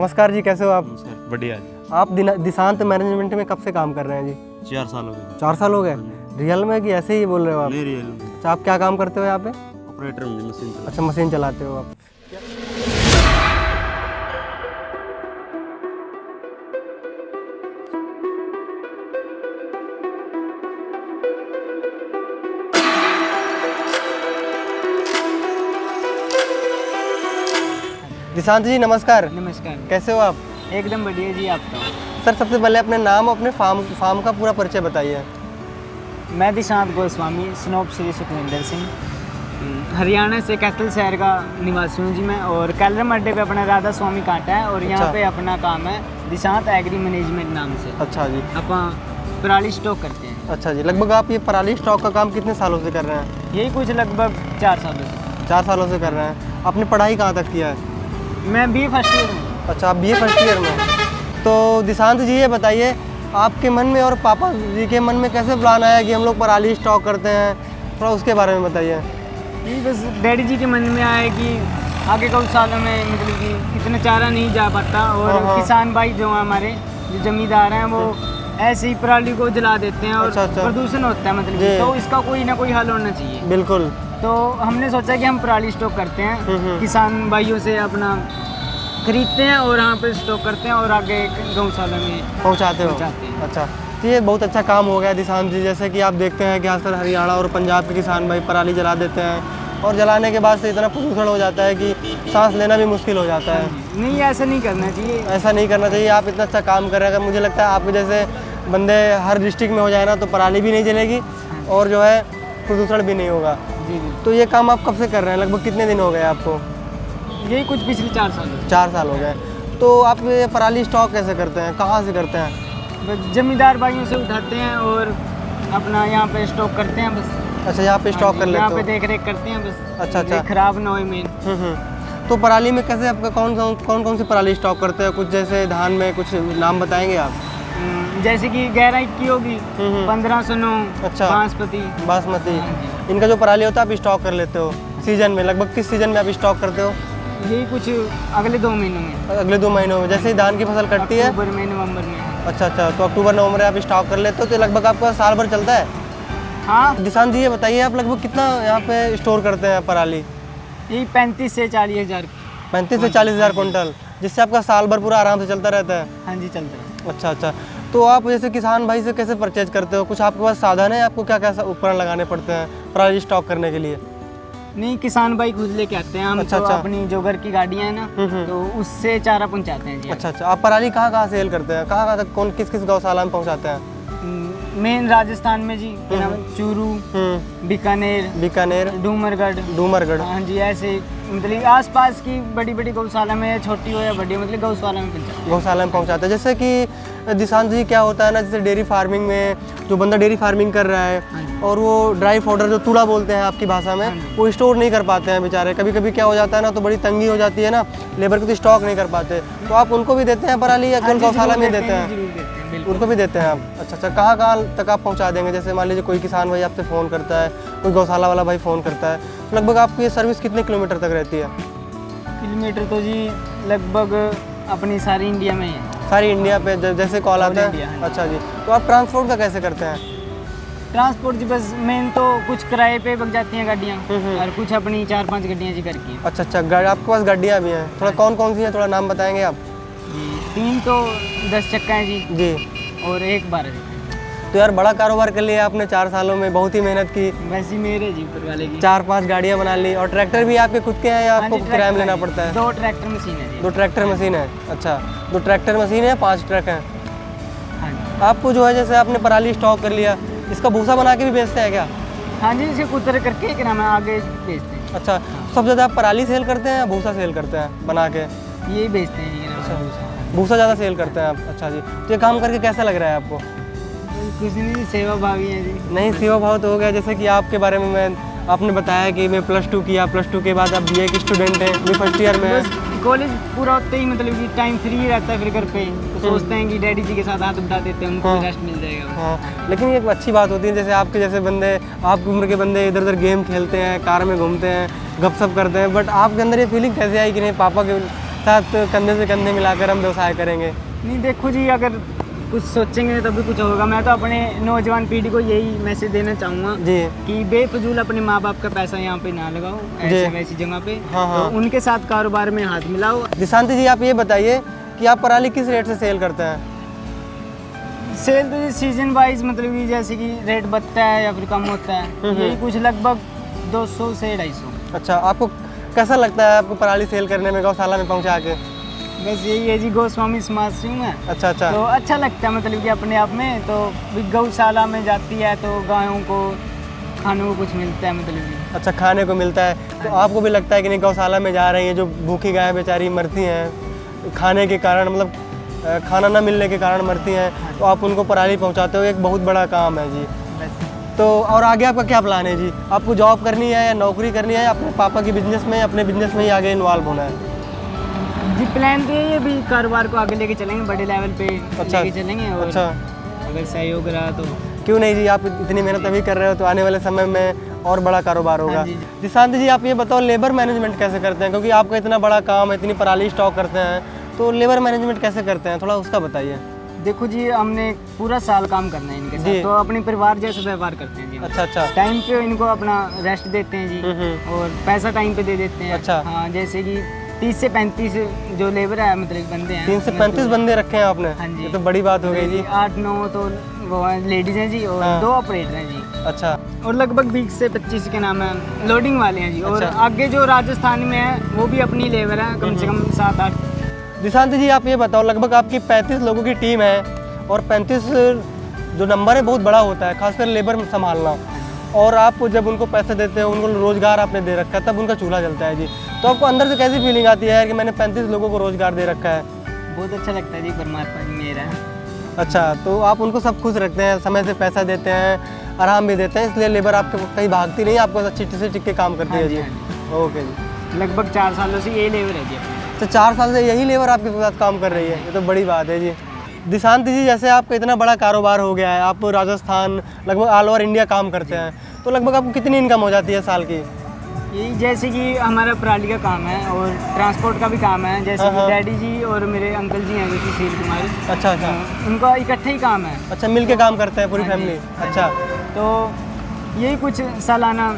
नमस्कार जी, कैसे हो आप? सर बढ़िया जी। आप दिशांत मैनेजमेंट में कब से काम कर रहे हैं जी? 4 साल हो गए। 4 साल हो गए। रियल में कि ऐसे ही बोल रहे हो आप? नहीं रियल में। अच्छा, आप क्या काम करते हो यहाँ पे? ऑपरेटर हूँ जी, मशीन चला। अच्छा, मशीन चलाते हो आप। दिशांत जी नमस्कार, नमस्कार। कैसे हो आप? एकदम बढ़िया जी। आप तो सर सबसे पहले अपने नाम और अपने फार्म का पूरा परिचय बताइए। मैं दिशांत गोस्वामी, स्नोप श्री सुखविंदर सिंह, हरियाणा से कैथल शहर का निवासी हूँ जी मैं। और कैलरम अड्डे पे अपना राधा स्वामी कांटा है और यहाँ अच्छा। पे अपना काम है दिशांत एग्री मैनेजमेंट नाम से। अच्छा जी। अपन पराली स्टॉक करते हैं। अच्छा जी, लगभग आप ये पराली स्टॉक का काम कितने सालों से कर रहे हैं? यही कुछ लगभग 4 सालों से। 4 सालों से कर रहे हैं। आपने पढ़ाई कहाँ तक किया है? मैं बी फर्स्ट ईयर हूँ। अच्छा, आप बीए फर्स्ट ईयर में। तो दिशांत जी ये बताइए, आपके मन में और पापा जी के मन में कैसे प्लान आया कि हम लोग पराली स्टॉक करते हैं? थोड़ा उसके बारे में बताइए। ये बस डैडी जी के मन में आया कि आगे गौशाला में मतलब कि इतना चारा नहीं जा पाता और हाँ। किसान भाई जो हैं हमारे, जो जमींदार हैं, वो ऐसे ही पराली को जला देते हैं और अच्छा, अच्छा। प्रदूषण होता है मतलब जी। कि। तो इसका कोई ना कोई हल होना चाहिए। बिल्कुल। तो हमने सोचा कि हम पराली स्टॉक करते हैं, किसान भाइयों से अपना खरीदते हैं और यहाँ पे स्टॉक करते हैं और आगे गौशाला में पहुंचाते हो? पहुंचाते हैं। अच्छा, तो ये बहुत अच्छा काम हो गया दिशांत जी। जैसे कि आप देखते हैं कि अक्सर हरियाणा और पंजाब के किसान भाई पराली जला देते हैं और जलाने के बाद से इतना प्रदूषण हो जाता है कि सांस लेना भी मुश्किल हो जाता है। नहीं, ऐसा नहीं करना चाहिए। ऐसा नहीं करना चाहिए। आप इतना अच्छा काम कर रहे हैं। अगर मुझे लगता है आपके जैसे बंदे हर डिस्ट्रिक्ट में हो जाए ना तो पराली भी नहीं जलेगी और जो है प्रदूषण भी नहीं होगा। जी जी। तो ये काम आप कब से कर रहे हैं? लगभग कितने दिन हो गए आपको? यही कुछ पिछले 4 साल 4 साल हो गए। तो आप ये पराली स्टॉक कैसे करते हैं? कहाँ से करते हैं? बस जमींदार भाइयों से उठाते हैं और अपना यहाँ पे स्टॉक करते हैं बस। अच्छा, यहाँ पे स्टॉक कर लेते यहाँ हो? पे देख रेख करते हैं बस। अच्छा, अच्छा। ये खराब ना हो मेन। तो पराली में कैसे आपका कौन सी पराली स्टॉक करते हैं? कुछ जैसे धान में कुछ नाम बताएंगे आप? जैसे कि 11-21 होगी, 1509, अच्छा। बासमती। बासमती, हाँ जी। इनका जो पराली होता है आप स्टॉक कर लेते हो सीजन में? लगभग किस सीजन में आप स्टॉक करते हो? यही कुछ अगले 2 महीनों में, अगले 2 महीनों में, जैसे ही धान की फसल कटती है? अक्टूबर में, नवंबर में। अच्छा अच्छा, तो अक्टूबर नवंबर में आप स्टॉक कर लेते हो तो लगभग आपका साल भर चलता है? हाँ, दिशांत जी ये बताइए, आप लगभग कितना यहाँ पे स्टोर करते हैं पराली? यही 35 से 40 हज़ार। 35 से 40 हज़ार कुंटल, जिससे आपका साल भर पूरा आराम से चलता रहता है? हाँ जी, चलता है। अच्छा अच्छा। तो आप जैसे किसान भाई से कैसे परचेज करते हो? कुछ आपके पास साधन है? आपको क्या क्या उपकरण लगाने पड़ते हैं पराली स्टॉक करने के लिए? नहीं, किसान भाई खुद लेके आते हैं। हम अच्छा, तो अच्छा। अपनी जो घर की गाड़ियाँ हैं ना, तो उससे चारा पहुँचाते हैं जी। अच्छा अच्छा। आप पराली कहाँ सेल करते हैं? कहाँ तक किस किस गौशाला में पहुँचाते हैं? मेन राजस्थान में जी, क्या नाम है, चूरू, बीकानेर, डूमरगढ़। हाँ जी, ऐसे मतलब आसपास की बड़ी बड़ी गौशाला में, छोटी हो या बड़ी, मतलब गौशाला में पहुँचाते हैं। जैसे कि दिशांत जी क्या होता है ना, जैसे डेयरी फार्मिंग में जो बंदा डेयरी फार्मिंग कर रहा है और वो ड्राई पाउडर जो तूड़ा बोलते हैं आपकी भाषा में, वो स्टोर नहीं कर पाते हैं बेचारे। कभी कभी क्या हो जाता है ना, तो बड़ी तंगी हो जाती है ना, लेबर को तो स्टॉक नहीं कर पाते। तो आप उनको भी देते हैं पराली या केवल गौशाला में देते हैं? उनको भी देते हैं आप? अच्छा अच्छा। कहाँ कहाँ तक आप पहुँचा देंगे? जैसे मान लीजिए कोई किसान भाई आपसे फ़ोन करता है, कोई गौशाला वाला भाई फ़ोन करता है, लगभग आपकी ये सर्विस कितने किलोमीटर तक रहती है? किलोमीटर तो जी लगभग अपनी सारी इंडिया में है। सारी इंडिया पे जैसे कॉल आता है? इंडिया। अच्छा जी। तो आप ट्रांसपोर्ट का कैसे करते हैं? ट्रांसपोर्ट जी बस मेन तो कुछ किराए पे बग जाती हैं गाड़ियाँ और कुछ अपनी 4-5 गाड़ियाँ जी करके। अच्छा अच्छा। आपके पास गाड़ियाँ भी हैं? थोड़ा कौन कौन सी हैं, थोड़ा नाम बताएंगे आप? जी, 3 तो 10 चक्का हैं जी जी। और 1 12 चक्का। तो यार बड़ा कारोबार कर लिया आपने 4 सालों में, बहुत ही मेहनत की। वैसे ही मेरे जी ऊपर वाले की 4-5 गाड़ियाँ बना ली। और ट्रैक्टर भी आपके खुद के हैं या आपको किराए में लेना पड़ता है? 2 ट्रैक्टर मशीन है जी। 2 ट्रैक्टर मशीन है? अच्छा, 2 ट्रैक्टर मशीन है, 5 ट्रक हैं। हाँ जी। आपको जो है जैसे आपने पराली स्टॉक कर लिया, इसका भूसा बना के भी बेचते हैं क्या? हाँ जी, इसे कुतर करके क्या नाम है आगे बेचते हैं। अच्छा, सबसे ज़्यादा आप पराली सेल करते हैं या भूसा सेल करते हैं बना के? यही बेचते हैं जी। अच्छा, भूसा ज़्यादा सेल करते हैं आप? अच्छा जी। तो ये काम करके कैसा लग रहा है आपको? कुछ नहीं, सेवा भावी है जी। नहीं, सेवा भाव तो हो गया। जैसे कि आपके बारे में आपने बताया कि मैं +2 किया, +2 के बाद आप बीए के स्टूडेंट हैं, मैं फर्स्ट ईयर में। बस कॉलेज पूरा होते ही मतलब कि टाइम फ्री रहता है फिर घर पे, तो सोचते हैं कि डैडी जी के साथ हाथ उठा देते हैं, उनको रेस्ट मिल जाएगा। हाँ, लेकिन ये एक अच्छी बात होती है, जैसे आपके जैसे बंदे, आपकी उम्र के बंदे इधर उधर गेम खेलते हैं, कार में घूमते हैं, गपशप करते हैं, बट आपके अंदर ये फीलिंग कैसे आई कि नहीं, पापा के साथ कंधे से कंधे मिलाकर हम व्यवसाय करेंगे? नहीं देखो जी, अगर कुछ सोचेंगे तभी कुछ होगा। मैं तो अपने नौजवान पीढ़ी को यही मैसेज देना चाहूँगा जी कि बेफजूल अपने माँ बाप का पैसा यहाँ पे ना लगाओ ऐसे वैसी जगह पे। तो उनके साथ कारोबार में हाथ मिलाओ। दिशांत जी, आप ये बताइए कि आप पराली किस रेट से सेल करते हैं? सेल तो सीजन वाइज मतलब कि जैसे कि रेट बढ़ता है या फिर कम होता है, यही कुछ लगभग 200 से 250। अच्छा, आपको कैसा लगता है आपको पराली सेल करने में, गौशाला में पहुँचा के? बस यही है जी, गोस्वामी समाज से हूँ मैं। अच्छा अच्छा। तो अच्छा लगता है मतलब कि अपने आप में। तो गौशाला में जाती है तो गायों को खाने को कुछ मिलता है मतलब कि। अच्छा, खाने को मिलता है। तो आपको भी लगता है कि नहीं, गौशाला में जा रही हैं जो भूखी गायें बेचारी मरती हैं खाने के कारण, मतलब खाना ना मिलने के कारण मरती हैं, तो आप उनको पराली पहुंचाते हो, एक बहुत बड़ा काम है जी। तो और आगे आपका क्या प्लान है जी? आपको जॉब करनी है या नौकरी करनी है, या अपने पापा की बिजनेस में, अपने बिजनेस में ही आगे इन्वॉल्व होना है? जी प्लान तो ये भी कारोबार को आगे लेके चलेंगे, बड़े लेवल पे अच्छा, लेके चलेंगे। और अच्छा, अगर सहयोग रहा तो क्यों नहीं जी, आप इतनी मेहनत अभी कर रहे हो तो आने वाले समय में और बड़ा कारोबार होगा। हाँ जी। दिशांत जी, आप ये बताओ लेबर मैनेजमेंट कैसे करते हैं, क्योंकि आपका इतना बड़ा काम है, इतनी पराली स्टॉक करते हैं, तो लेबर मैनेजमेंट कैसे करते हैं, थोड़ा उसका बताइए। देखो जी, हमने पूरा साल काम करना है इनके जी। साथ, तो अपने परिवार जैसे व्यवहार करते हैं जी। अच्छा अच्छा। टाइम पे इनको अपना रेस्ट देते हैं जी, और पैसा टाइम पे दे देते हैं। अच्छा। हाँ, जैसे कि 30 से 35 जो लेबर है मतलब बंदे हैं, 3 से 35 बंदे रखे हैं आपने? हाँ जी। ये तो बड़ी बात हो गई जी। 8-9 तो वो लेडीज हैं जी, और हाँ। 2 ऑपरेटर हैं जी, अच्छा और लगभग 20 से 25 के नाम है लोडिंग वाले हैं जी। और अच्छा। आगे जो राजस्थान में है वो भी अपनी लेबर है, कम से कम 7-8। दिशांत जी, आप ये बताओ, लगभग आपकी 35 लोगों की टीम है, और 35 जो नंबर है बहुत बड़ा होता है, खासकर लेबर संभालना, और आप जब उनको पैसे देते हो, उनको रोज़गार आपने दे रखा है, तब उनका चूल्हा जलता है जी, तो आपको अंदर से कैसी फीलिंग आती है कि मैंने 35 लोगों को रोज़गार दे रखा है? बहुत अच्छा लगता है जी, परमात्मा जी मेरा है। अच्छा, तो आप उनको सब खुश रखते हैं, समय से पैसा देते हैं, आराम भी देते हैं, इसलिए लेबर आपके कहीं भागती नहीं, आपको अच्छी से टिक के काम करती है जी। ओके जी। लगभग 4 सालों से ये लेबर है जी अपनी। तो 4 साल से यही लेबर आपके साथ काम कर रही है, ये तो बड़ी बात है जी। दिशांत जी, जैसे आपका इतना बड़ा कारोबार हो गया है, आप राजस्थान लगभग ऑल ओवर इंडिया काम करते हैं, तो लगभग आपको कितनी इनकम हो जाती है साल की? यही जैसे कि हमारा पराली का काम है और ट्रांसपोर्ट का भी काम है, जैसे कि डैडी जी और मेरे अंकल जी हैं जो सुशील कुमार। अच्छा अच्छा। उनका इकट्ठे ही काम है। अच्छा, मिल के काम करते हैं पूरी हाँ जी, फैमिली? हाँ जी। अच्छा, तो यही कुछ सालाना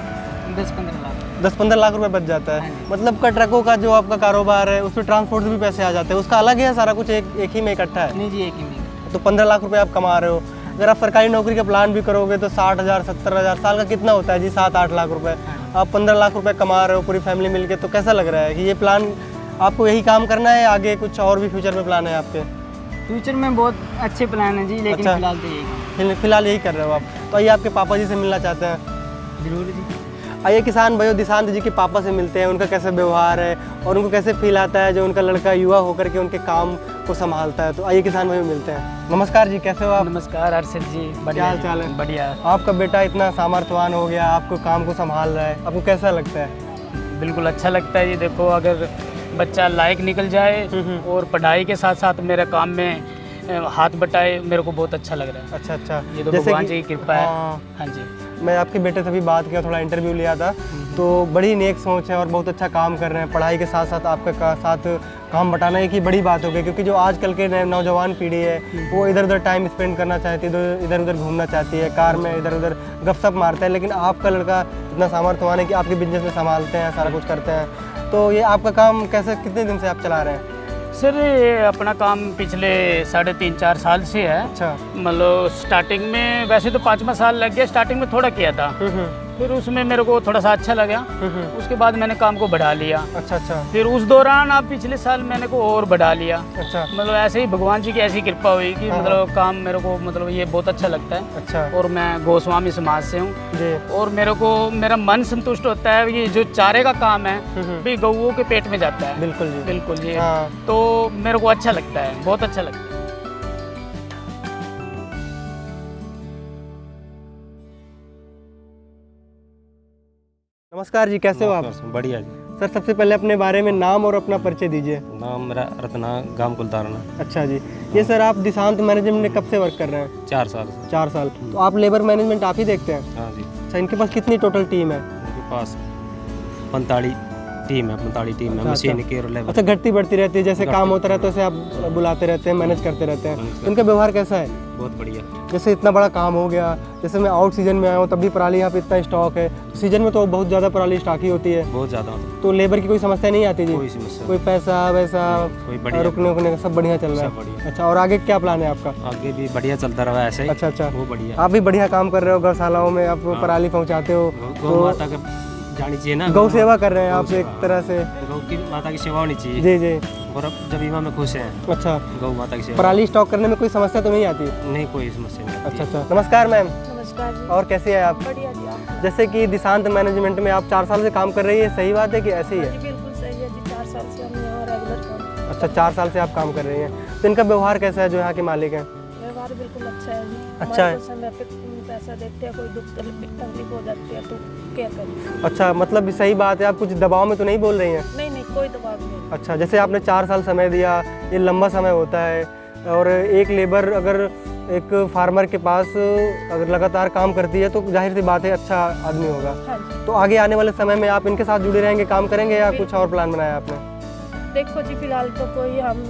10-15 लाख 10-15 लाख रुपए बच जाता है। हाँ जी। मतलब का ट्रकों का जो आपका कारोबार है, उसमें ट्रांसपोर्ट से भी पैसे आ जाते हैं, उसका अलग है, सारा कुछ एक ही में इकट्ठा है? नहीं जी, एक ही में। तो 15 लाख रुपए आप कमा रहे हो। अगर आप सरकारी नौकरी का प्लान भी करोगे तो 60,000 70,000 साल का कितना होता है जी? 7-8 लाख रुपए। आप 15 लाख रुपए कमा रहे हो पूरी फैमिली मिलके, तो कैसा लग रहा है कि ये प्लान आपको यही काम करना है, आगे कुछ और भी फ्यूचर में प्लान है आपके? फ्यूचर में बहुत अच्छे प्लान है जी, लेकिन अच्छा। फिलहाल तो यही फिलहाल यही कर रहे हो आप। तो आइए आपके पापा जी से मिलना चाहते हैं। जरूर जी। आइए किसान भाइयों, दिशांत जी के पापा से मिलते हैं, उनका कैसा व्यवहार है और उनको कैसे फील आता है जो उनका लड़का युवा होकर के उनके काम को संभालता है। तो आइए किसान भाइयों मिलते हैं। नमस्कार जी, कैसे हो आप? नमस्कार अर्षद जी, क्या हाल चाल है? बढ़िया। आपका बेटा इतना सामर्थ्यवान हो गया, आपको काम को संभाल रहा है, आपको कैसा लगता है? बिल्कुल अच्छा लगता है जी। देखो, अगर बच्चा लायक निकल जाए और पढ़ाई के साथ साथ मेरे काम में हाथ बटाए, मेरे को बहुत अच्छा लग रहा है। अच्छा अच्छा। ये तो जैसे भगवान कि- जी की कृपा है। हाँ। हाँ जी। मैं आपके बेटे से भी बात किया, थोड़ा इंटरव्यू लिया था, तो बड़ी नेक सोच है और बहुत अच्छा काम कर रहे हैं। पढ़ाई के साथ साथ आपका साथ काम बटाना एक ही बड़ी बात हो गई, क्योंकि जो आजकल के नौजवान पीढ़ी है वो इधर उधर टाइम स्पेंड करना चाहती है, इधर उधर घूमना चाहती है, कार में इधर उधर गपशप मारता है, लेकिन आपका लड़का इतना सामर्थ्यवान है कि आपके बिजनेस में संभालते हैं, सारा कुछ करते हैं। तो ये आपका काम कैसे, कितने दिन से आप चला रहे हैं? सर, ये अपना काम पिछले 3.5-4 साल से है। अच्छा। मतलब स्टार्टिंग में वैसे तो 5वां साल लग गया, स्टार्टिंग में थोड़ा किया था, फिर उसमें मेरे को थोड़ा सा अच्छा लगा, उसके बाद मैंने काम को बढ़ा लिया। अच्छा अच्छा। फिर उस दौरान अब पिछले साल मैंने को और बढ़ा लिया। अच्छा मतलब ऐसे ही भगवान जी की ऐसी कृपा हुई कि हाँ। मतलब काम मेरे को मतलब ये बहुत अच्छा लगता है। अच्छा। और मैं गोस्वामी समाज से हूँ, जी। और मेरे को मेरा मन संतुष्ट होता है। ये जो चारे का काम है भी गऊओं के पेट में जाता है। बिल्कुल जी। बिल्कुल जी। हाँ। तो मेरे को अच्छा लगता है, बहुत अच्छा लगता है। नमस्कार जी, कैसे हो आप? बढ़िया जी। सर, सबसे पहले अपने बारे में नाम और अपना परिचय दीजिए। नाम मेरा रत्ना, गांव कुलतारना। अच्छा जी। ये सर आप दिशांत मैनेजमेंट में कब से वर्क कर रहे हैं? 4 साल से। 4 साल। तो आप लेबर मैनेजमेंट आप ही देखते हैं? हाँ जी। अच्छा, इनके पास कितनी टोटल टीम है? उनके पास 45 टीम है, 45 टीम है, अच्छा, मशीन की और लेबर। अच्छा, घटती बढ़ती रहती है, जैसे काम होता रहता है वैसे आप बुलाते रहते हैं, मैनेज करते रहते हैं। इनका व्यवहार कैसा है? बहुत बढ़िया। जैसे इतना बड़ा काम हो गया, जैसे मैं आउट सीजन में आया हूँ तब भी पराली यहाँ पे इतना स्टॉक है, सीजन में तो बहुत ज़्यादा पराली स्टॉक ही होती है, बहुत ज़्यादा मतलब तो लेबर की कोई समस्या नहीं आती जी? कोई समस्या कोई पैसा वैसा कोई बढ़िया, रुकने उकने का सब बढ़िया चल रहा सब है? बढ़िया। अच्छा, और आगे क्या प्लान है आपका? आगे भी बढ़िया चलता रहा ऐसे ही। अच्छा अच्छा, वो बढ़िया। आप भी बढ़िया काम कर रहे हो, गौशालाओं में आप पराली पहुँचाते हो, गौ माता का जानी चाहिए ना, गौ सेवा कर रहे हैं आप एक तरह से। गौ की माता की सेवा होनी चाहिए। जी जी। और अब जब इमाम में खुश हैं, अच्छा, गौ माता की सेवा। पराली स्टॉक करने में कोई समस्या तो नहीं आती? नहीं, कोई समस्या नहीं। अच्छा अच्छा, नमस्कार मैम। नमस्कार जी। और कैसे हैं आप? बढ़िया जी, आप? जैसे कि दिशांत मैनेजमेंट में आप 4 साल से काम कर रही है, सही बात है कि ऐसे ही जी है? बिल्कुल सही है जी, 4 साल से हम यहाँ रेगुलर काम। अच्छा, 4 साल से आप काम कर रही हैं, तो इनका व्यवहार कैसा है जो यहाँ के मालिक हैं? व्यवहार बिल्कुल अच्छा है जी। अच्छा है। हमारे को समय पे पैसा देते हैं, कोई दुख तकलीफ हो जाती है तो क्या करें। अच्छा, मतलब सही बात है, आप कुछ दबाव में तो नहीं बोल रही हैं? नहीं नहीं, कोई दबाव नहीं। अच्छा, जैसे आपने 4 साल समय दिया, ये लंबा समय होता है, और एक लेबर अगर एक फार्मर के पास अगर लगातार काम करती है तो जाहिर सी बात है अच्छा आदमी होगा। हाँ जी। तो आगे आने वाले समय में आप इनके साथ जुड़े रहेंगे, काम करेंगे, या कुछ और प्लान बनाया आपने? देखो जी, फिलहाल तो कोई हम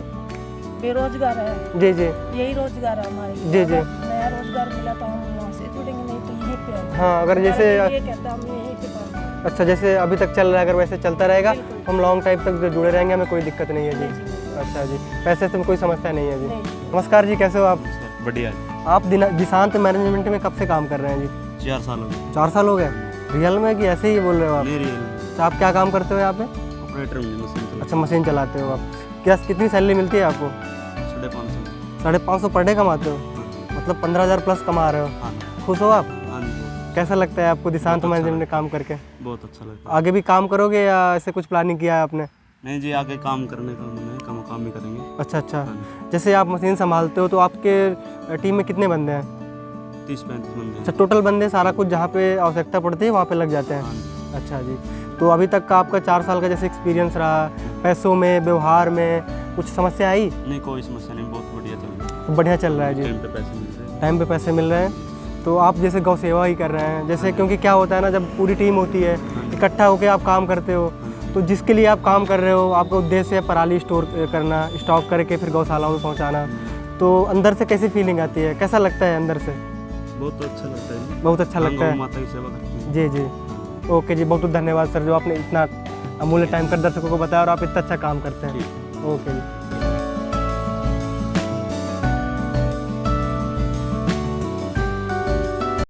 बेरोजगार है, जी जी। यही रोजगार है हमारे। जी जी। अगर नया रोजगार मिला तो हम वहाँ से जुड़ेंगे, नहीं तो यहीं पे हैं। हाँ, अगर जैसे ये कहता है हम यहीं पे काम करें। अच्छा, जैसे अभी तक चल रहा है, अगर वैसे चलता रहेगा बिल्कुल। हम लॉन्ग टाइम तक जुड़े रहेंगे, हमें कोई दिक्कत नहीं है जी। नहीं जी, अच्छा जी, पैसे से कोई समस्या नहीं है जी। नहीं। नमस्कार जी, कैसे हो आप? बढ़िया। आप दिशांत मैनेजमेंट में कब से काम कर रहे हैं जी? 4 साल हो गए। 4 साल हो गए? रियल में कि ऐसे ही बोल रहे हो आप? मेरी अच्छा, आप क्या काम करते हो यहाँ पे? ऑपरेटर में मशीन अच्छा, मशीन चलाते हो आप। क्या कितनी सैलरी मिलती है आपको? 550। 550 पर डे कमाते हो? मतलब 15,000 प्लस कमा रहे हो? हाँ खुश हो आप? हाँ जी, कैसा लगता है आपको दिशांत मैनेजमेंट में काम करके? बहुत अच्छा लगता आगे भी काम करोगे या ऐसे कुछ प्लानिंग किया है आपने? नहीं जी, आगे काम करने का मन है, काम भी करेंगे। अच्छा अच्छा, जैसे आप मशीन संभालते हो तो आपके टीम में कितने बंदे हैं? 30-35 बंदे। अच्छा, टोटल बंदे सारा कुछ जहाँ पे आवश्यकता पड़ती है वहाँ पे लग जाते हैं? अच्छा जी। तो अभी तक का आपका 4 साल का जैसे एक्सपीरियंस रहा, पैसों में, व्यवहार में कुछ समस्या आई? नहीं, कोई समस्या नहीं, बहुत बढ़िया चल रहा है। तो बढ़िया चल रहा है जी, टाइम पे पैसे मिल रहे हैं। टाइम पे पैसे मिल रहे हैं। तो आप जैसे गौ सेवा ही कर रहे हैं, जैसे क्योंकि क्या होता है ना, जब पूरी टीम होती है, इकट्ठा होकर आप काम करते हो, तो जिसके लिए आप काम कर रहे हो, आपका उद्देश्य है पराली स्टोर करना, स्टॉक करके फिर गौशालाओं में पहुँचाना, तो अंदर से कैसी फीलिंग आती है, कैसा लगता है अंदर से? बहुत अच्छा लगता है। बहुत अच्छा लगता है। माता की सेवा करते हैं। जी जी। ओके जी, बहुत बहुत धन्यवाद सर, जो आपने इतना अमूल्य टाइम कर दर्शकों को बताया और आप इतना अच्छा काम करते हैं। ओके जी।